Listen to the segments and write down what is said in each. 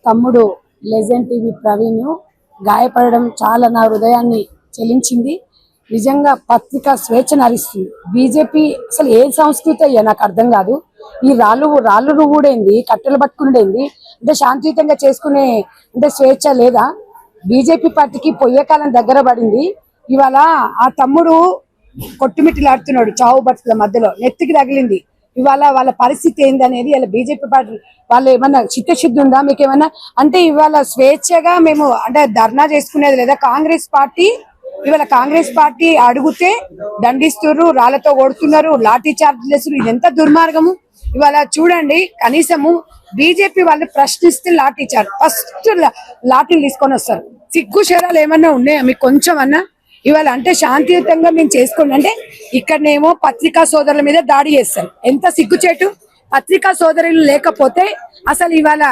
తమ్ముడు legend TV Praveen గాయపడడం చాలా నా హృదయాన్ని చెలించింది. నిజంగా పత్రిక స్వేచ్ఛను హరిస్తుంది. బీజేపీ అసలు ఏ సంస్కృతి అయ్యా నాకు అర్థం కాదు. ఈ రాళ్ళు రువ్వుడేంది, కట్టెలు పట్టుకునేది అంటే శాంతియుతంగా చేసుకునే అంటే స్వేచ్ఛ లేదా? బీజేపీ పార్టీకి పొయ్యే కాలం దగ్గర పడింది. ఇవాళ ఆ తమ్ముడు కొట్టుమిట్టిలాడుతున్నాడు చావు బతుకుల మధ్యలో, నెత్తికి తగిలింది. ఇవాళ వాళ్ళ పరిస్థితి ఏందనేది ఇలా బీజేపీ పార్టీ వాళ్ళు ఏమన్నా చిత్తశుద్ధి ఉందా మీకు ఏమన్నా? అంటే ఇవాళ స్వేచ్ఛగా మేము అంటే ధర్నా చేసుకునేది లేదా? కాంగ్రెస్ పార్టీ అడిగితే దండిస్తున్నారు, రాళ్లతో కొడుతున్నారు, లాఠీ చార్జ్ చేస్తున్నారు. ఇది ఎంత దుర్మార్గము! ఇవాళ చూడండి, కనీసము బీజేపీ వాళ్ళు ప్రశ్నిస్తే లాఠీ చార్జ్, ఫస్ట్ లాఠీలు తీసుకొని వస్తారు. సిగ్గు శరాలు ఏమన్నా ఉన్నాయా మీకు కొంచెం అన్నా? ఇవాళ అంటే శాంతియుతంగా మేము చేసుకోండి అంటే ఇక్కడనేమో పత్రికా సోదరుల మీద దాడి చేస్తారు. ఎంత సిగ్గుచేటు! పత్రికా సోదరులు లేకపోతే అసలు ఇవాళ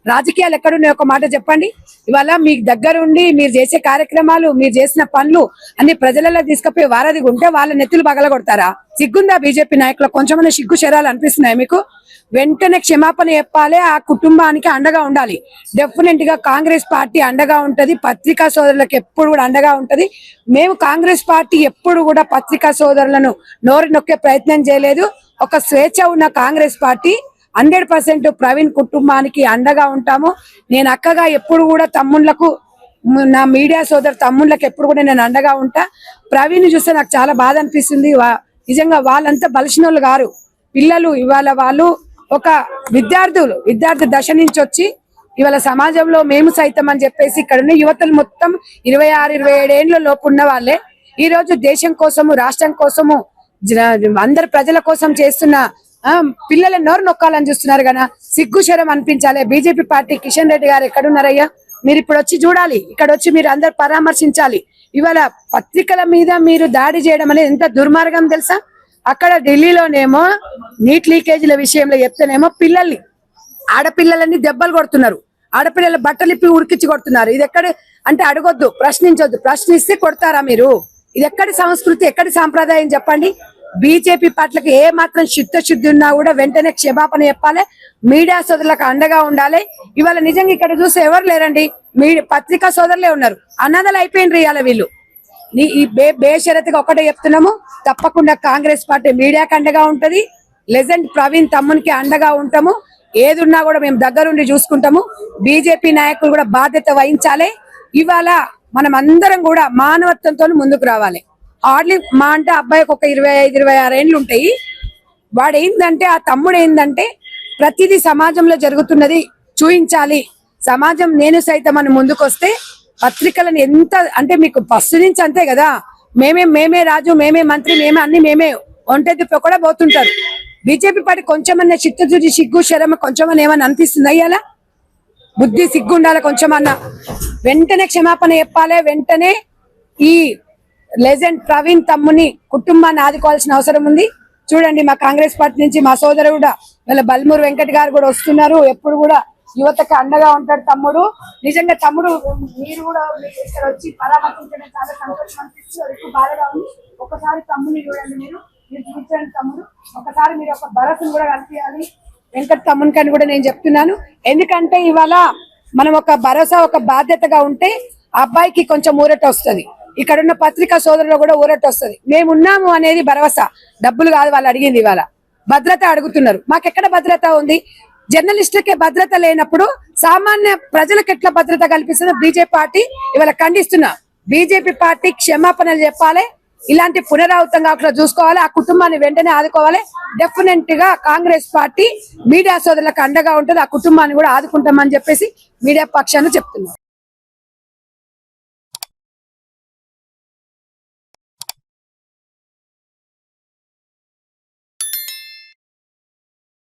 రాజకీయాలు ఎక్కడున్నాయి? ఒక మాట చెప్పండి. ఇవాళ మీకు దగ్గరుండి మీరు చేసే కార్యక్రమాలు, మీరు చేసిన పనులు అన్ని ప్రజలలో తీసుకుపోయి వారధి ఉంటే వాళ్ళ నెత్తులు పగల కొడతారా? సిగ్గుందా బీజేపీ నాయకులు? కొంచెమన్నా సిగ్గు శరాలు అనిపిస్తున్నాయి మీకు? వెంటనే క్షమాపణ చెప్పాలి, ఆ కుటుంబానికి అండగా ఉండాలి. డెఫినెట్ గా కాంగ్రెస్ పార్టీ అండగా ఉంటది, పత్రికా సోదరులకు ఎప్పుడు కూడా అండగా ఉంటది. మేము కాంగ్రెస్ పార్టీ ఎప్పుడు కూడా పత్రికా సోదరులను నోరు నొక్కే ప్రయత్నం చేయలేదు. ఒక స్వేచ్ఛ ఉన్న కాంగ్రెస్ పార్టీ 100% ప్రవీణ్ కుటుంబానికి అండగా ఉంటాము. నేను అక్కగా ఎప్పుడు కూడా తమ్ముళ్లకు, నా మీడియా సోదరు తమ్ముళ్ళకి ఎప్పుడు కూడా నేను అండగా ఉంటా. ప్రవీణ్ చూస్తే నాకు చాలా బాధ అనిపిస్తుంది. నిజంగా వాళ్ళంతా బలిసినోళ్ళు గారు పిల్లలు. ఇవాళ వాళ్ళు ఒక విద్యార్థి దశ నుంచి వచ్చి ఇవాళ సమాజంలో మేము సైతం అని చెప్పేసి ఇక్కడ ఉన్న యువతలు మొత్తం 26-27 ఏళ్ల లోపు ఉన్న వాళ్ళే ఈ రోజు దేశం కోసము, రాష్ట్రం కోసము, అందరి ప్రజల కోసం చేస్తున్న పిల్లల నోరు నొక్కాలని చూస్తున్నారు కదా. సిగ్గు శరం అనిపించాలి. బీజేపీ పార్టీ కిషన్ రెడ్డి గారు ఎక్కడున్నారయ్యా? మీరు ఇప్పుడు వచ్చి చూడాలి, ఇక్కడ వచ్చి మీరు అందరు పరామర్శించాలి. ఇవాళ పత్రికల మీద మీరు దాడి చేయడం అనేది ఎంత దుర్మార్గం తెలుసా? అక్కడ ఢిల్లీలోనేమో నీట్ లీకేజీల విషయంలో చెప్తేనేమో ఆడపిల్లలన్నీ దెబ్బలు కొడుతున్నారు, ఆడపిల్లల బట్టలు ఇప్పి ఉడికిచ్చి కొడుతున్నారు. ఇది ఎక్కడ అంటే అడగొద్దు, ప్రశ్నించొద్దు. ప్రశ్నిస్తే కొడతారా మీరు? ఇది ఎక్కడి సంస్కృతి, ఎక్కడి సాంప్రదాయం చెప్పండి? బీజేపీ పార్టీలకు ఏ మాత్రం చిత్తశుద్ధి ఉన్నా కూడా వెంటనే క్షమాపణ చెప్పాలి, మీడియా సోదరులకు అండగా ఉండాలి. ఇవాళ నిజంగా ఇక్కడ చూస్తే ఎవరు లేరండి, పత్రికా సోదరులే ఉన్నారు. అన్నదలు అయిపోయినరు ఇవాళ వీళ్ళు. ఈ బేషరతుగా ఒకటే చెప్తున్నాము, తప్పకుండా కాంగ్రెస్ పార్టీ మీడియాకి అండగా ఉంటది. లెజెండ్ ప్రవీణ్ తమ్మునికి అండగా ఉంటాము. ఏదున్నా కూడా మేము దగ్గరుండి చూసుకుంటాము. బీజేపీ నాయకులు కూడా బాధ్యత వహించాలి. ఇవాళ మనం అందరం కూడా మానవత్వంతో ముందుకు రావాలి. హార్డ్లీ మా అంటే అబ్బాయికి ఒక 25-26 ఏళ్ళు ఉంటాయి. వాడు ఏంటంటే, ఆ తమ్ముడు ఏంటంటే ప్రతిదీ సమాజంలో జరుగుతున్నది చూయించాలి. సమాజం నేను సైతం అని ముందుకొస్తే పత్రికలను ఎంత అంటే మీకు ఫస్ట్ నుంచి అంతే కదా, మేమే రాజు, మేమే మంత్రి, మేమే అన్ని, మేమే ఒంటెద్దు కూడా పోతుంటారు. బీజేపీ పార్టీ కొంచెమన్నా చిత్తశుద్ధి, సిగ్గు శరమ కొంచెమన్నా ఏమన్నా అనిపిస్తుంది అయ్యాలా? బుద్ధి సిగ్గు ఉండాలి కొంచెమన్నా. వెంటనే క్షమాపణ చెప్పాలి. వెంటనే ఈ లెజెండ్ ప్రవీణ్ తమ్ముని కుటుంబాన్ని ఆదుకోవాల్సిన అవసరం ఉంది. చూడండి, మా కాంగ్రెస్ పార్టీ నుంచి మా సోదరు కూడా వీళ్ళ బల్మూరు వెంకట్ గారు కూడా వస్తున్నారు. ఎప్పుడు కూడా యువతకు అండగా ఉంటాడు తమ్ముడు. నిజంగా తమ్ముడు మీరు కూడా ఇక్కడ వచ్చి పరామర్శించడం చాలా సంతోషం అనిపిస్తుంది. ఎక్కువ బాధగా ఉంది. ఒకసారి తమ్ముని చూడండి, మీరు చూడండి తమ్ముడు, ఒకసారి మీరు ఒక భరోసాను కూడా కల్పించాలి వెంకట్ తమ్మునికి అని కూడా నేను చెప్తున్నాను. ఎందుకంటే ఇవాళ మనం ఒక భరోసా, ఒక బాధ్యతగా ఉంటే ఆ అబ్బాయికి కొంచెం ఊరట వస్తుంది. ఇక్కడ ఉన్న పత్రికా సోదరులు కూడా ఊరట వస్తుంది. మేమున్నాము అనేది భరోసా, డబ్బులు కాదు వాళ్ళు అడిగింది. ఇవాళ భద్రత అడుగుతున్నారు. మాకెక్కడ భద్రత ఉంది? జర్నలిస్టులకే భద్రత లేనప్పుడు సామాన్య ప్రజలకు ఎట్లా భద్రత కల్పిస్తుందో బీజేపీ పార్టీ ఇవాళ ఖండిస్తున్నా. బీజేపీ పార్టీ క్షమాపణలు చెప్పాలి, ఇలాంటి పునరావృతం కాకుండా చూసుకోవాలి, ఆ కుటుంబాన్ని వెంటనే ఆదుకోవాలి. డెఫినెట్ గా కాంగ్రెస్ పార్టీ మీడియా సోదరులకు అండగా ఉంటుంది. ఆ కుటుంబాన్ని కూడా ఆదుకుంటామని చెప్పేసి మీడియా పక్షాన్ని చెప్తున్నారు.